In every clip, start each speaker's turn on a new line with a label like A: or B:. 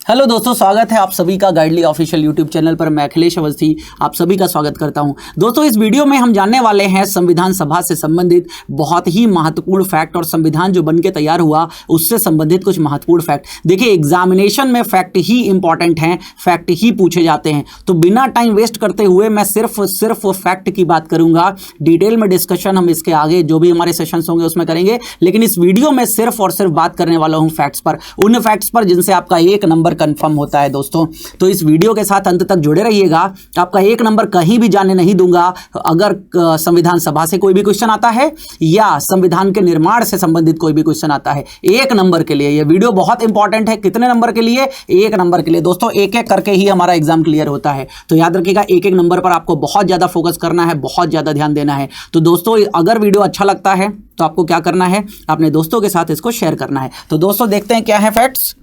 A: Hello दोस्तों, स्वागत है आप सभी का गाइडली ऑफिशियल यूट्यूब चैनल पर। मैं अखिलेश अवस्थी आप सभी का स्वागत करता हूं। दोस्तों, इस वीडियो में हम जानने वाले हैं संविधान सभा से संबंधित बहुत ही महत्वपूर्ण फैक्ट और संविधान जो बनके तैयार हुआ उससे संबंधित कुछ महत्वपूर्ण फैक्ट। देखिए, एग्जामिनेशन में फैक्ट ही इंपॉर्टेंट हैं, फैक्ट ही पूछे जाते हैं। तो बिना टाइम वेस्ट करते हुए मैं सिर्फ फैक्ट की बात करूंगा। डिटेल में डिस्कशन हम इसके आगे जो भी हमारे सेशंस होंगे उसमें करेंगे, लेकिन इस वीडियो में सिर्फ और सिर्फ बात करने वाला हूं फैक्ट्स पर, उन फैक्ट्स पर जिनसे आपका एक नंबर कंफर्म होता है। दोस्तों, तो इस वीडियो के साथ अंत तक जुड़े रहिएगा। आपका एक नंबर कहीं भी जाने नहीं दूंगा। अगर संविधान सभा से कोई भी क्वेश्चन आता है या संविधान के निर्माण से संबंधित कोई भी क्वेश्चन आता है, एक नंबर के लिए यह वीडियो बहुत इंपॉर्टेंट है। कितने नंबर के लिए? एक नंबर के लिए। दोस्तों, एक एक करके ही हमारा एग्जाम क्लियर होता है, तो याद रखिएगा एक एक नंबर पर आपको बहुत ज्यादा फोकस करना है, बहुत ज्यादा ध्यान देना है। तो दोस्तों, अगर वीडियो अच्छा लगता है तो आपको क्या करना है? अपने दोस्तों के साथ इसको शेयर करना है। तो दोस्तों, देखते हैं क्या है फैक्ट्स।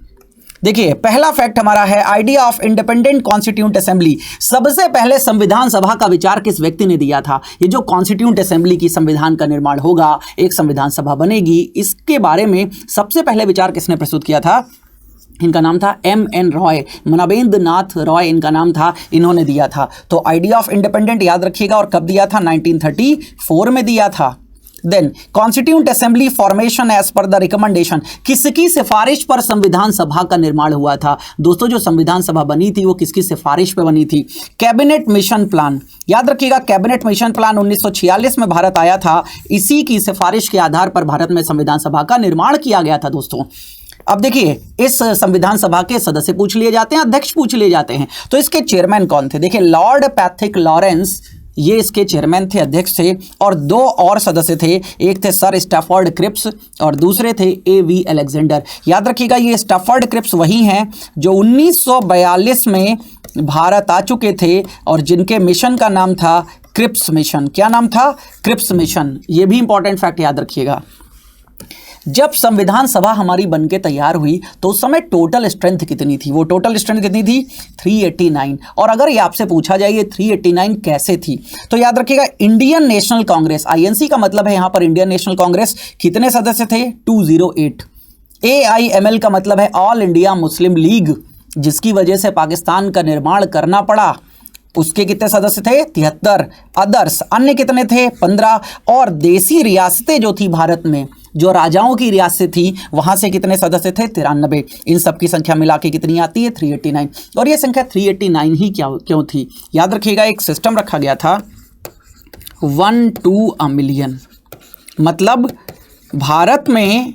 A: देखिए, पहला फैक्ट हमारा है idea of independent constituent assembly. सबसे पहले संविधान सभा का विचार किस व्यक्ति ने दिया था? ये जो कॉन्स्टिट्यूंट असेंबली की संविधान का निर्माण होगा, एक संविधान सभा बनेगी, इसके बारे में सबसे पहले विचार किसने प्रस्तुत किया था? इनका नाम था M.N. रॉय, मनवेंद्र नाथ रॉय इनका नाम था, इन्होंने दिया था। तो आइडिया ऑफ इंडिपेंडेंट याद रखिएगा, और कब दिया था? 1934 में दिया था। Then constituent assembly formation as per the recommendation, किसकी सिफारिश पर संविधान सभा का निर्माण हुआ था? दोस्तों, जो संविधान सभा बनी थी वो किसकी सिफारिश पर बनी थी? कैबिनेट मिशन प्लान, याद रखिएगा कैबिनेट मिशन प्लान 1946 में भारत आया था, इसी की सिफारिश के आधार पर भारत में संविधान सभा का निर्माण किया गया था। दोस्तों, अब देखिए, इस संविधान सभा के सदस्य पूछ लिए जाते हैं, अध्यक्ष पूछ लिए जाते हैं। तो इसके चेयरमैन कौन थे? देखिए, लॉर्ड पैथिक लॉरेंस, ये इसके चेयरमैन थे, अध्यक्ष थे, और दो और सदस्य थे। एक थे सर स्टैफर्ड क्रिप्स और दूसरे थे A.V. अलेक्जेंडर। याद रखिएगा, ये स्टैफर्ड क्रिप्स वही हैं जो 1942 में भारत आ चुके थे और जिनके मिशन का नाम था क्रिप्स मिशन। क्या नाम था? Cripps mission. ये भी इंपॉर्टेंट फैक्ट याद रखिएगा। जब संविधान सभा हमारी बनके तैयार हुई तो उस समय टोटल स्ट्रेंथ कितनी थी? वो टोटल स्ट्रेंथ कितनी थी? 389। और अगर ये आपसे पूछा जाए ये 389 कैसे थी, तो याद रखिएगा इंडियन नेशनल कांग्रेस, INC का मतलब है यहां पर इंडियन नेशनल कांग्रेस, कितने सदस्य थे? 208। AIML का मतलब है ऑल इंडिया मुस्लिम लीग, जिसकी वजह से पाकिस्तान का निर्माण करना पड़ा, उसके कितने सदस्य थे? 73। अदर्स, अन्य कितने थे? 15। और देसी रियासतें जो थी भारत में, जो राजाओं की रियासतें थी, वहां से कितने सदस्य थे? 93। इन सब की संख्या मिला के कितनी आती है? 389। और ये संख्या 389 ही क्यों थी? याद रखिएगा, एक सिस्टम रखा गया था 1 to a million, मतलब भारत में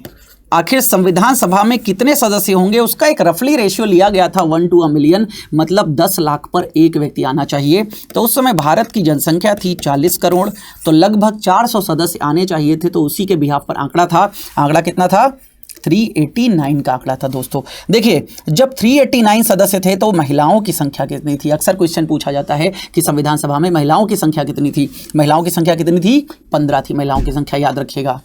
A: आखिर संविधान सभा में कितने सदस्य होंगे उसका एक रफली रेशियो लिया गया था 1 to a million, मतलब 10 लाख पर एक व्यक्ति आना चाहिए। तो उस समय भारत की जनसंख्या थी 40 करोड़, तो लगभग 400 सदस्य आने चाहिए थे। तो उसी के बिहाफ पर आंकड़ा था। आंकड़ा कितना था? 389 का आंकड़ा था। दोस्तों, देखिए, जब 389 सदस्य थे तो महिलाओं की संख्या कितनी थी? अक्सर क्वेश्चन पूछा जाता है कि संविधान सभा में महिलाओं की संख्या कितनी थी? महिलाओं की संख्या कितनी थी? 15 थी महिलाओं की संख्या, याद रखिएगा।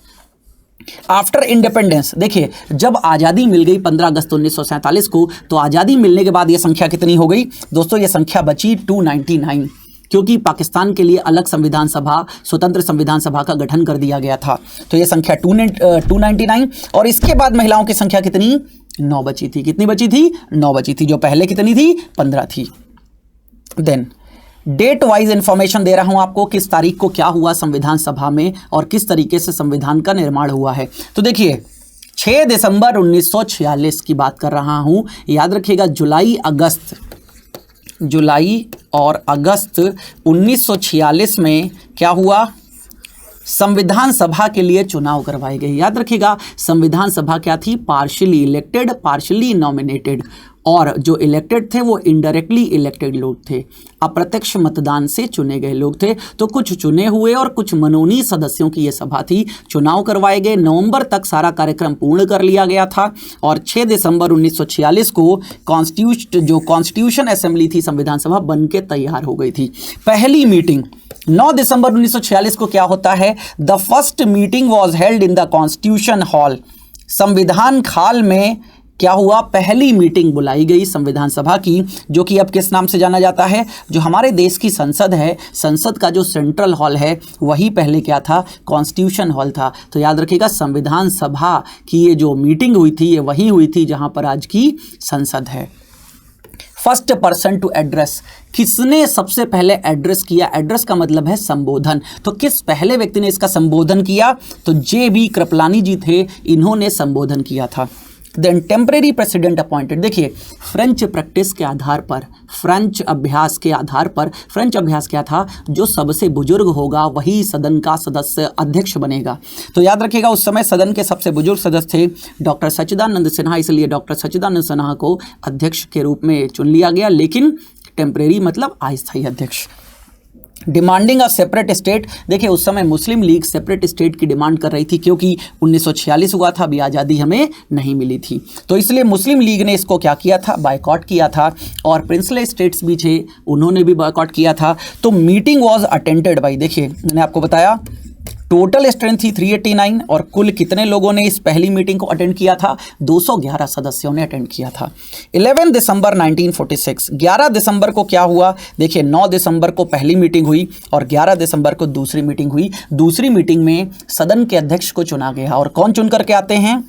A: आफ्टर इंडिपेंडेंस, देखिए, जब आज़ादी मिल गई 15 अगस्त 1947 को, तो आज़ादी मिलने के बाद ये संख्या कितनी हो गई? दोस्तों, ये संख्या बची 299, क्योंकि पाकिस्तान के लिए अलग संविधान सभा, स्वतंत्र संविधान सभा का गठन कर दिया गया था। तो ये संख्या 299। और इसके बाद महिलाओं की संख्या कितनी? 9 बची थी। कितनी बची थी? 9 बची थी, जो पहले कितनी थी? 15 थी। देन डेट वाइज इंफॉर्मेशन दे रहा हूं आपको, किस तारीख को क्या हुआ संविधान सभा में और किस तरीके से संविधान का निर्माण हुआ है। तो देखिए, 6 दिसंबर 1946 की बात कर रहा हूं। याद रखिएगा, जुलाई और अगस्त 1946 में क्या हुआ? संविधान सभा के लिए चुनाव करवाए गए। याद रखिएगा, संविधान सभा क्या थी? पार्शियली इलेक्टेड, पार्शियली नॉमिनेटेड, और जो इलेक्टेड थे वो इनडायरेक्टली इलेक्टेड लोग थे, अप्रत्यक्ष मतदान से चुने गए लोग थे। तो कुछ चुने हुए और कुछ मनोनीत सदस्यों की ये सभा थी। चुनाव करवाए गए, नवंबर तक सारा कार्यक्रम पूर्ण कर लिया गया था, और 6 दिसंबर 1946 को कॉन्स्टिट्यूशन असेंबली थी, संविधान सभा बन के तैयार हो गई थी। पहली मीटिंग 9 दिसंबर 1946 को क्या होता है? The first meeting was held in the constitution hall, संविधान हॉल में क्या हुआ? पहली मीटिंग बुलाई गई संविधान सभा की, जो कि अब किस नाम से जाना जाता है? जो हमारे देश की संसद है, संसद का जो सेंट्रल हॉल है वही पहले क्या था? कॉन्स्टिट्यूशन हॉल था। तो याद रखिएगा, संविधान सभा की ये जो मीटिंग हुई थी ये वही हुई थी जहां पर आज की संसद है। फर्स्ट पर्सन टू एड्रेस, किसने सबसे पहले एड्रेस किया? एड्रेस का मतलब है संबोधन। तो किस पहले व्यक्ति ने इसका संबोधन किया? तो जे.बी. कृपलानी जी थे, इन्होंने संबोधन किया था। देन टेम्परेरी प्रेसिडेंट अपॉइंटेड, देखिए फ्रेंच प्रैक्टिस के आधार पर, फ्रेंच अभ्यास के आधार पर, फ्रेंच अभ्यास क्या था? जो सबसे बुजुर्ग होगा वही सदन का सदस्य अध्यक्ष बनेगा। तो याद रखिएगा उस समय सदन के सबसे बुजुर्ग सदस्य थे डॉक्टर सच्चिदानंद सिन्हा, इसलिए डॉक्टर सच्चिदानंद सिन्हा को अध्यक्ष के रूप में चुन लिया गया, लेकिन टेम्परेरी मतलब अस्थायी अध्यक्ष। डिमांडिंग अ सेपरेट स्टेट, देखिए उस समय मुस्लिम लीग सेपरेट स्टेट की डिमांड कर रही थी, क्योंकि 1946 हुआ था, अभी आज़ादी हमें नहीं मिली थी, तो इसलिए मुस्लिम लीग ने इसको क्या किया था? बायकॉट किया था। और प्रिंसले स्टेट्स भी थे, उन्होंने भी बायकॉट किया था। तो मीटिंग वॉज अटेंडेड बाई, देखिए मैंने आपको बताया टोटल स्ट्रेंथ थी 389 और कुल कितने लोगों ने इस पहली मीटिंग को अटेंड किया था? 211 सदस्यों ने अटेंड किया था। 11 दिसंबर 1946, 11 दिसंबर को क्या हुआ? देखिए 9 दिसंबर को पहली मीटिंग हुई और 11 दिसंबर को दूसरी मीटिंग हुई। दूसरी मीटिंग में सदन के अध्यक्ष को चुना गया, और कौन चुन करके आते हैं?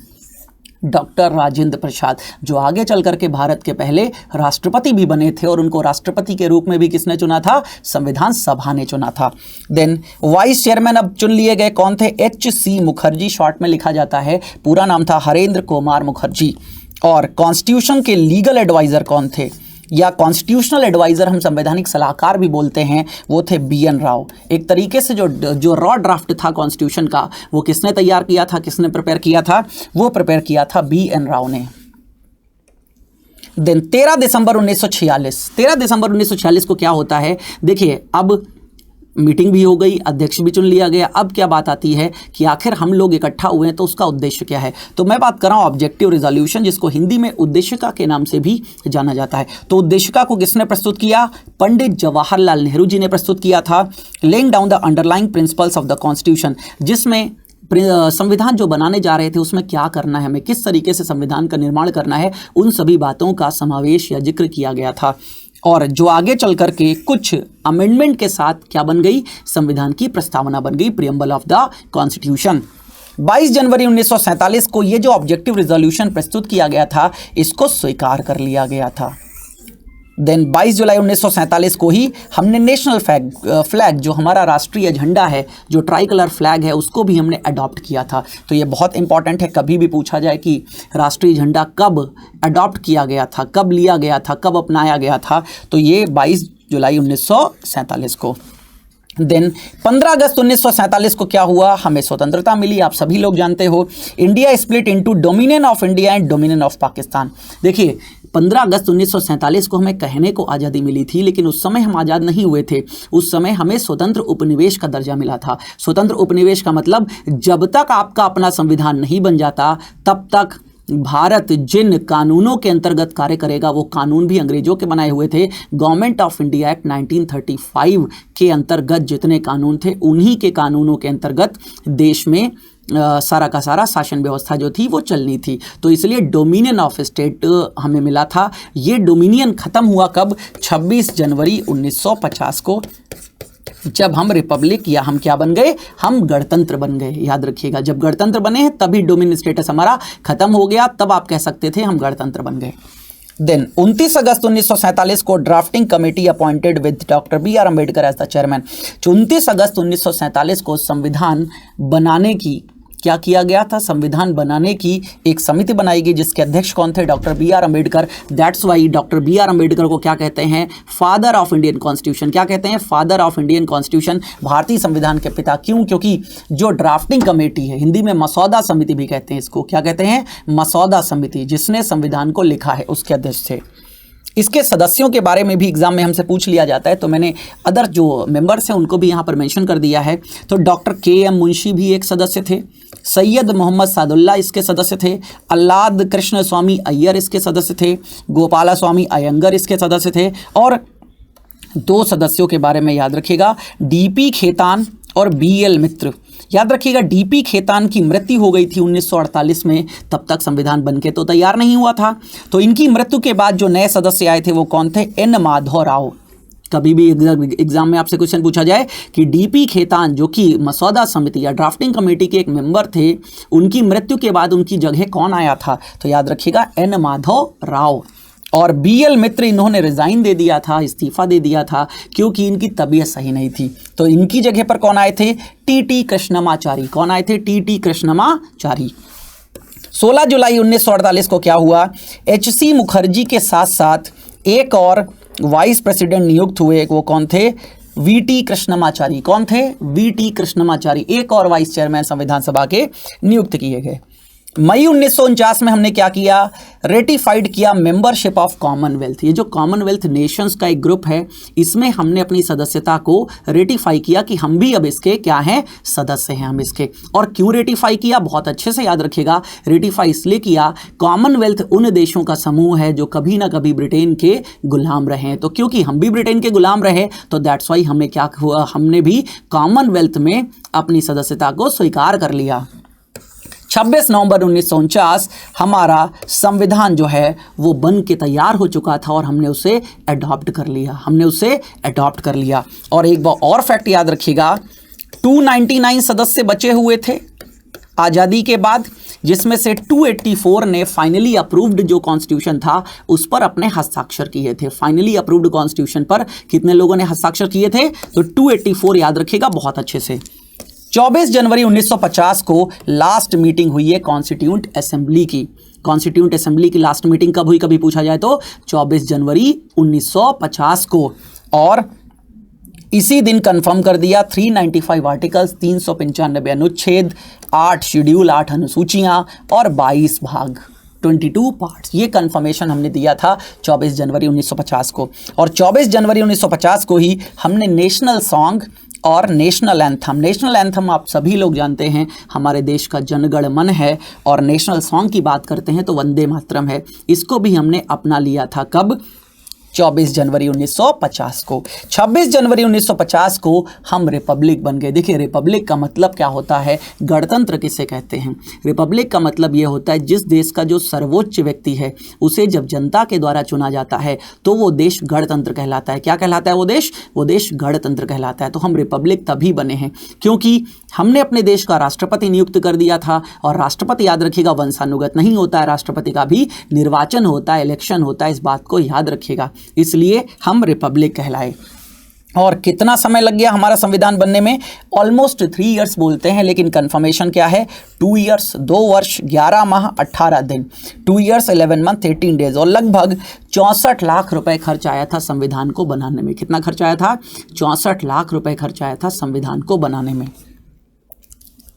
A: डॉक्टर राजेंद्र प्रसाद, जो आगे चल करके भारत के पहले राष्ट्रपति भी बने थे, और उनको राष्ट्रपति के रूप में भी किसने चुना था? संविधान सभा ने चुना था। देन वाइस चेयरमैन अब चुन लिए गए, कौन थे? H.C. मुखर्जी, शॉर्ट में लिखा जाता है, पूरा नाम था हरेंद्र कुमार मुखर्जी। और कॉन्स्टिट्यूशन के लीगल एडवाइजर कौन थे, या कॉन्स्टिट्यूशनल एडवाइज़र हम संवैधानिक सलाहकार भी बोलते हैं, वो थे B.N. राव। एक तरीके से जो रॉ ड्राफ्ट था कॉन्स्टिट्यूशन का, वो किसने तैयार किया था, किसने प्रिपेयर किया था? वो प्रिपेयर किया था B.N. राव ने। देन 13 दिसंबर 1946, 13 दिसंबर 1946 को क्या होता है? देखिए अब मीटिंग भी हो गई, अध्यक्ष भी चुन लिया गया। अब क्या बात आती है कि आखिर हम लोग इकट्ठा हुए हैं तो उसका उद्देश्य क्या है? तो मैं बात कर रहा हूँ ऑब्जेक्टिव रेजोल्यूशन, जिसको हिंदी में उद्देशिका के नाम से भी जाना जाता है। तो उद्देशिका को किसने प्रस्तुत किया? पंडित जवाहरलाल नेहरू जी ने प्रस्तुत किया था। Laying down the underlying principles of the constitution, जिसमें संविधान जो बनाने जा रहे थे उसमें क्या करना है, हमें किस तरीके से संविधान का निर्माण करना है, उन सभी बातों का समावेश या जिक्र किया गया था। और जो आगे चल करके कुछ अमेंडमेंट के साथ क्या बन गई? संविधान की प्रस्तावना बन गई, प्रियम्बल ऑफ द कॉन्स्टिट्यूशन। 22 जनवरी 1947 को ये जो ऑब्जेक्टिव रेजोल्यूशन प्रस्तुत किया गया था, इसको स्वीकार कर लिया गया था। देन 22 जुलाई 1947 को ही हमने नेशनल फ्लैग जो हमारा राष्ट्रीय झंडा है, जो ट्राई कलर फ्लैग है, उसको भी हमने अडॉप्ट किया था। तो ये बहुत इंपॉर्टेंट है, कभी भी पूछा जाए कि राष्ट्रीय झंडा कब अडॉप्ट किया गया था, कब लिया गया था, कब अपनाया गया था, तो ये 22 जुलाई 1947 को। देन 15 अगस्त 1947 को क्या हुआ? हमें स्वतंत्रता मिली, आप सभी लोग जानते हो। India split into dominion of India and dominion of Pakistan. देखिए 15 अगस्त 1947 को हमें कहने को आज़ादी मिली थी, लेकिन उस समय हम आज़ाद नहीं हुए थे। उस समय हमें स्वतंत्र उपनिवेश का दर्जा मिला था। स्वतंत्र उपनिवेश का मतलब जब तक आपका अपना संविधान नहीं बन जाता, तब तक भारत जिन कानूनों के अंतर्गत कार्य करेगा, वो कानून भी अंग्रेजों के बनाए हुए थे। गवर्नमेंट ऑफ इंडिया एक्ट 1935 के अंतर्गत जितने कानून थे, उन्हीं के कानूनों के अंतर्गत देश में सारा का सारा शासन व्यवस्था जो थी वो चलनी थी। तो इसलिए डोमिनियन ऑफ स्टेट हमें मिला था। ये डोमिनियन ख़त्म हुआ कब? 26 जनवरी 1950 को, जब हम रिपब्लिक या हम क्या बन गए? हम गणतंत्र बन गए। याद रखिएगा, जब गणतंत्र बने हैं तभी डोमिनियन स्टेटस हमारा खत्म हो गया, तब आप कह सकते थे हम गणतंत्र बन गए। देन 29 अगस्त 1947 को drafting committee appointed with doctor B.R. Ambedkar as the chairman. 29 अगस्त 1947 को संविधान बनाने की क्या किया गया था? संविधान बनाने की एक समिति बनाई गई, जिसके अध्यक्ष कौन थे? Doctor B.R. Ambedkar. That's why doctor B.R. Ambedkar को क्या कहते हैं? Father of Indian constitution. क्या कहते हैं? फादर ऑफ इंडियन कॉन्स्टिट्यूशन, भारतीय संविधान के पिता। क्यों? क्योंकि जो ड्राफ्टिंग कमेटी है, हिंदी में मसौदा समिति भी कहते हैं इसको। क्या कहते हैं? मसौदा समिति, जिसने संविधान को लिखा है, उसके अध्यक्ष थे। इसके सदस्यों के बारे में भी एग्जाम में हमसे पूछ लिया जाता है, तो मैंने अदर जो मेंबर्स हैं उनको भी यहाँ पर मेंशन कर दिया है। तो डॉक्टर K.M. मुंशी भी एक सदस्य थे, सैयद मोहम्मद सादुल्ला इसके सदस्य थे, अल्लाद कृष्ण स्वामी अय्यर इसके सदस्य थे, गोपाला स्वामी अयंगर इसके सदस्य थे। और 2 सदस्यों के बारे में याद रखिएगा, D.P. खेतान और B.L. मित्र। याद रखिएगा, D.P. खेतान की मृत्यु हो गई थी 1948 में, तब तक संविधान बनके तो तैयार नहीं हुआ था। तो इनकी मृत्यु के बाद जो नए सदस्य आए थे वो कौन थे? N. माधव राव। कभी भी एग्जाम में आपसे क्वेश्चन पूछा जाए कि D.P. खेतान जो कि मसौदा समिति या ड्राफ्टिंग कमेटी के एक मेंबर थे, उनकी मृत्यु के बाद उनकी जगह कौन आया था? तो याद रखिएगा N. माधव राव। और BL मित्र इन्होंने रिजाइन दे दिया था, इस्तीफा दे दिया था, क्योंकि इनकी तबीयत सही नहीं थी। तो इनकी जगह पर कौन आए थे? TT कृष्णमाचारी। कौन आए थे? TT कृष्णमाचारी। 16 जुलाई 1948 को क्या हुआ? HC मुखर्जी के साथ साथ एक और वाइस प्रेसिडेंट नियुक्त हुए। वो कौन थे? VT कृष्णमाचारी। कौन थे? VT कृष्णमाचारी। एक और वाइस चेयरमैन संविधान सभा के नियुक्त किए गए। मई 1949 में हमने क्या किया? रेटिफाइड किया मेंबरशिप ऑफ कॉमनवेल्थ। ये जो कॉमनवेल्थ नेशंस का एक ग्रुप है, इसमें हमने अपनी सदस्यता को रेटिफाई किया कि हम भी अब इसके क्या हैं? सदस्य हैं हम इसके। और क्यों रेटिफाई किया? बहुत अच्छे से याद रखिएगा। रेटिफाई इसलिए किया, कॉमनवेल्थ उन देशों का समूह है जो कभी ना कभी ब्रिटेन के गुलाम रहे हैं। तो क्योंकि हम भी ब्रिटेन के गुलाम रहे, तो दैट्स वाई हमें क्या हुआ? हमने भी कॉमनवेल्थ में अपनी सदस्यता को स्वीकार कर लिया। 26 नवंबर 1949 हमारा संविधान जो है वो बन के तैयार हो चुका था और हमने उसे अडॉप्ट कर लिया। और एक बार और फैक्ट याद रखिएगा, 299 सदस्य बचे हुए थे आज़ादी के बाद, जिसमें से 284 ने फाइनली अप्रूव्ड जो कॉन्स्टिट्यूशन था उस पर अपने हस्ताक्षर किए थे। फाइनली अप्रूव्ड कॉन्स्टिट्यूशन पर कितने लोगों ने हस्ताक्षर किए थे? तो 284 याद रखिएगा बहुत अच्छे से। 24 जनवरी 1950 को लास्ट मीटिंग हुई है कॉन्स्टिट्यूंट असेंबली की। कॉन्स्टिट्यूंट असेंबली की लास्ट मीटिंग कब हुई? कभी पूछा जाए तो 24 जनवरी 1950 को। और इसी दिन कंफर्म कर दिया 395 आर्टिकल्स, 395 अनुच्छेद, 8 शेड्यूल, 8 अनुसूचियां और 22 भाग, 22 पार्ट्स। ये कंफर्मेशन हमने दिया था 24 जनवरी 1950 को। और 24 जनवरी 1950 को ही हमने नेशनल सॉन्ग और नेशनल एंथम आप सभी लोग जानते हैं, हमारे देश का जनगण मन है। और नेशनल सॉन्ग की बात करते हैं तो वंदे मातरम है। इसको भी हमने अपना लिया था कब? 24 जनवरी 1950 को। 26 जनवरी 1950 को हम रिपब्लिक बन गए। देखिए, रिपब्लिक का मतलब क्या होता है? गणतंत्र किसे कहते हैं? रिपब्लिक का मतलब ये होता है जिस देश का जो सर्वोच्च व्यक्ति है उसे जब जनता के द्वारा चुना जाता है तो वो देश गणतंत्र कहलाता है। क्या कहलाता है वो देश? वो देश गणतंत्र कहलाता है। तो हम रिपब्लिक तभी बने हैं क्योंकि हमने अपने देश का राष्ट्रपति नियुक्त कर दिया था। और राष्ट्रपति याद रखिएगा वंशानुगत नहीं होता है, राष्ट्रपति का भी निर्वाचन होता है, इलेक्शन होता है, इस बात को याद रखिएगा। इसलिए हम रिपब्लिक कहलाए। और कितना समय लग गया हमारा संविधान बनने में? ऑलमोस्ट 3 इयर्स बोलते हैं, लेकिन कंफर्मेशन क्या है? 2 इयर्स, 2 वर्ष 11 माह 18 दिन, 2 इयर्स 11 मंथ 18 डेज। और लगभग 64 लाख रुपए खर्च आया था संविधान को बनाने में। कितना खर्च आया था? 64 लाख रुपए खर्च आया था संविधान को बनाने में।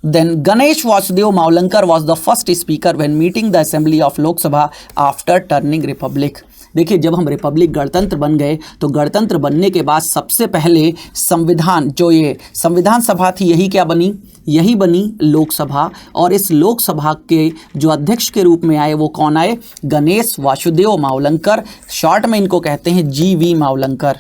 A: Then Ganesh Vasudev Mavlankar was the first speaker when meeting the assembly of Lok Sabha after turning republic। देखिए, जब हम रिपब्लिक गणतंत्र बन गए तो गणतंत्र बनने के बाद सबसे पहले संविधान, जो ये संविधान सभा थी, यही क्या बनी? यही बनी लोकसभा। और इस लोकसभा के जो अध्यक्ष के रूप में आए वो कौन आए? गणेश वासुदेव मावलंकर। शॉर्ट में इनको कहते हैं GV मावलंकर।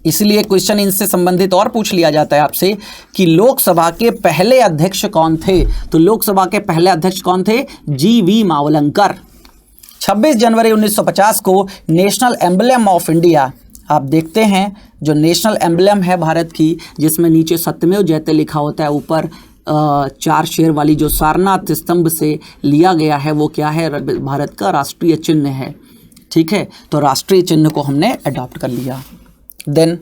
A: इसलिए क्वेश्चन इनसे संबंधित और पूछ लिया जाता है आपसे कि लोकसभा के पहले अध्यक्ष कौन थे? तो लोकसभा के पहले अध्यक्ष कौन थे? GV मावलंकर। 26 जनवरी 1950 को नेशनल एम्बलम ऑफ इंडिया, आप देखते हैं जो नेशनल एम्बलम है भारत की, जिसमें नीचे सत्यमेव जयते लिखा होता है, ऊपर 4 शेर वाली जो सारनाथ स्तंभ से लिया गया है, वो क्या है? भारत का राष्ट्रीय चिन्ह है। ठीक है, तो राष्ट्रीय चिन्ह को हमने अडॉप्ट कर लिया। देन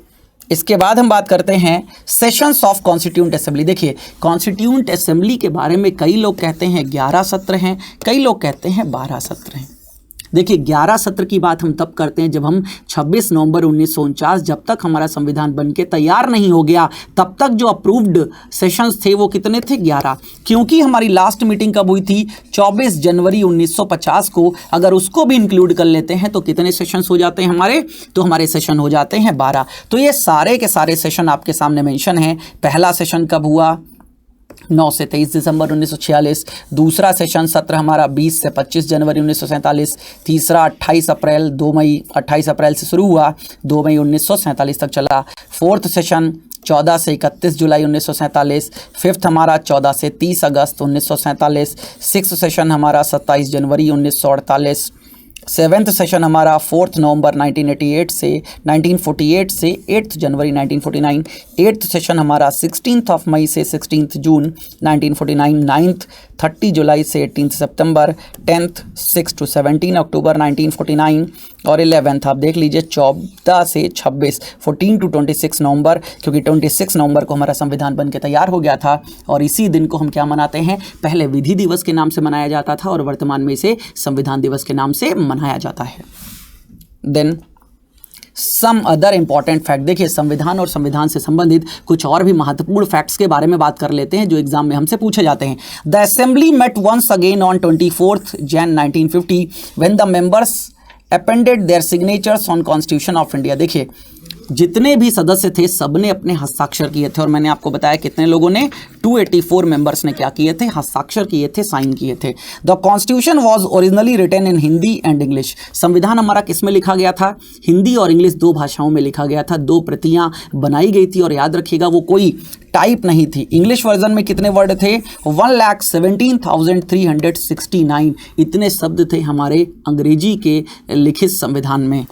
A: इसके बाद हम बात करते हैं सेशंस ऑफ कॉन्स्टिट्यूंट असेंबली। देखिए, कॉन्स्टिट्यूंट असेंबली के बारे में कई लोग कहते हैं 11 सत्र हैं, कई लोग कहते हैं 12 सत्र हैं। देखिए, 11 सत्र की बात हम तब करते हैं जब हम 26 नवंबर 1949, जब तक हमारा संविधान बनके तैयार नहीं हो गया तब तक जो अप्रूव्ड सेशंस थे वो कितने थे? 11। क्योंकि हमारी लास्ट मीटिंग कब हुई थी? 24 जनवरी 1950 को। अगर उसको भी इंक्लूड कर लेते हैं तो कितने सेशंस हो जाते हैं हमारे? तो हमारे सेशन हो जाते हैं 12। तो ये सारे के सारे सेशन आपके सामने मेंशन हैं। पहला सेशन कब हुआ? 9 से 23 दिसंबर 1946। दूसरा सेशन सत्र हमारा 20 से 25 जनवरी 1947। तीसरा 28 अप्रैल 2 मई 28 अप्रैल से शुरू हुआ, 2 मई 1947 तक चला। फोर्थ सेशन 14 से 31 जुलाई 1947। फिफ्थ हमारा 14 से 30 अगस्त 1947। सिक्स्थ सेशन हमारा 27 जनवरी 1948। 7th सेशन हमारा 4 नवंबर 1948 से 8 जनवरी 1949। 8th सेशन हमारा 16 मई से 16 जून 1949। 9th 30 जुलाई से 18 सितंबर। 10th 6 to 17 अक्टूबर 1949। और 11th आप देख लीजिए 14 से 26 14 to 26 नवंबर, क्योंकि 26 नवंबर को हमारा संविधान बन के तैयार हो गया था। और इसी दिन को हम क्या मनाते हैं, पहले विधि दिवस के नाम से मनाया जाता था और वर्तमान में इसे संविधान दिवस के नाम से मनाया जाता है। Then some other important fact, देखिए संविधान और संविधान से संबंधित कुछ और भी महत्वपूर्ण फैक्ट्स के बारे में बात कर लेते हैं जो एग्जाम में हमसे पूछे जाते हैं। The assembly met once again on 24 Jan 1950 when the members appended their signatures on constitution of India. देखिए जितने भी सदस्य थे सबने अपने हस्ताक्षर किए थे, और मैंने आपको बताया कितने लोगों ने, 284 मेंबर्स ने क्या किए थे, हस्ताक्षर किए थे, साइन किए थे। The constitution was originally written in Hindi and English. संविधान हमारा किस में लिखा गया था, हिंदी और इंग्लिश दो भाषाओं में लिखा गया था। 2 प्रतियां बनाई गई थी और याद रखिएगा वो कोई टाइप नहीं थी। इंग्लिश वर्जन में कितने वर्ड थे, 1,17,369 इतने शब्द थे हमारे अंग्रेजी के लिखित संविधान में।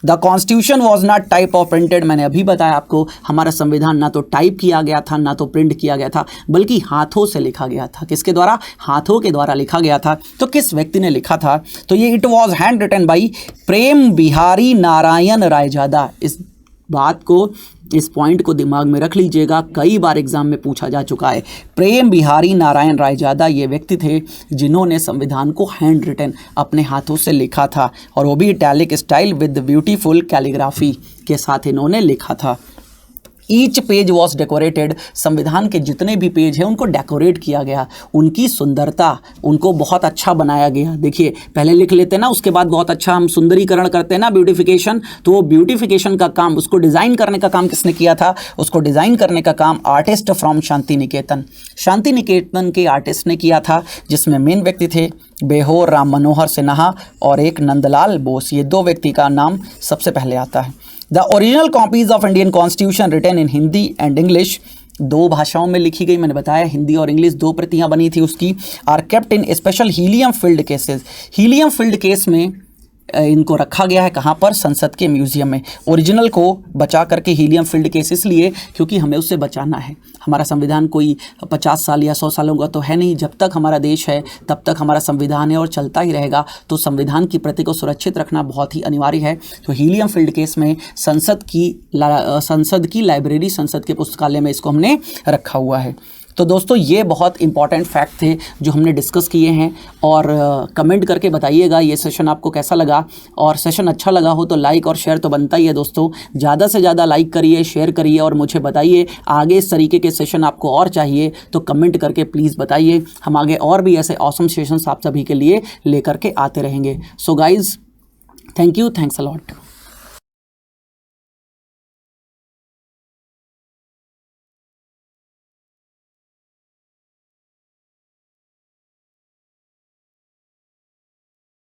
A: The constitution was not type of printed, मैंने अभी बताया आपको हमारा संविधान ना तो टाइप किया गया था ना तो प्रिंट किया गया था, बल्कि हाथों से लिखा गया था। किसके द्वारा, हाथों के द्वारा लिखा गया था। तो किस व्यक्ति ने लिखा था, तो ये it was hand written by Prem Bihari Narayan Raizada. इस बात को, इस पॉइंट को दिमाग में रख लीजिएगा, कई बार एग्जाम में पूछा जा चुका है। प्रेम बिहारी नारायण रायजादा ये व्यक्ति थे जिन्होंने संविधान को हैंड रिटन अपने हाथों से लिखा था, और वो भी italic style with beautiful calligraphy के साथ इन्होंने लिखा था। ईच पेज वॉज डेकोरेटेड, संविधान के जितने भी पेज हैं उनको डेकोरेट किया गया, उनकी सुंदरता, उनको बहुत अच्छा बनाया गया। देखिए पहले लिख लेते हैं ना, उसके बाद बहुत अच्छा हम सुंदरीकरण करते हैं ना, ब्यूटिफिकेशन, तो वो ब्यूटिफिकेशन का काम, उसको डिज़ाइन करने का काम किसने किया था, उसको डिज़ाइन करने का काम आर्टिस्ट फ्रॉम शांति निकेतन, शांति निकेतन के आर्टिस्ट ने किया था, जिसमें मेन व्यक्ति थे बेहोर राम मनोहर सिन्हा और एक नंदलाल बोस। ये 2 व्यक्ति का नाम सबसे पहले आता है। The original copies of Indian constitution written in Hindi and English, 2 भाषाओं में लिखी गई, मैंने बताया हिंदी और इंग्लिश 2 प्रतियां बनी थी उसकी। Are kept in special helium filled cases, helium filled case में इनको रखा गया है, कहाँ पर, संसद के म्यूजियम में। ओरिजिनल को बचा करके हीलियम फील्ड केस इसलिए क्योंकि हमें उससे बचाना है। हमारा संविधान कोई 50 साल या 100 सालों का तो है नहीं, जब तक हमारा देश है तब तक हमारा संविधान है और चलता ही रहेगा, तो संविधान की प्रति को सुरक्षित रखना बहुत ही अनिवार्य है। तो हीलियम फील्ड केस में संसद की लाइब्रेरी, संसद के पुस्तकालय में इसको हमने रखा हुआ है। तो दोस्तों ये बहुत इंपॉर्टेंट फैक्ट थे जो हमने डिस्कस किए हैं, और कमेंट करके बताइएगा ये सेशन आपको कैसा लगा, और सेशन अच्छा लगा हो तो लाइक और शेयर तो बनता ही है दोस्तों। ज़्यादा से ज़्यादा लाइक करिए, शेयर करिए, और मुझे बताइए आगे इस तरीके के सेशन आपको और चाहिए तो कमेंट करके प्लीज़ बताइए। हम आगे और भी ऐसे ऑसम सेशंस आप सभी के लिए लेकर के आते रहेंगे। So guys, thank you, thanks a lot.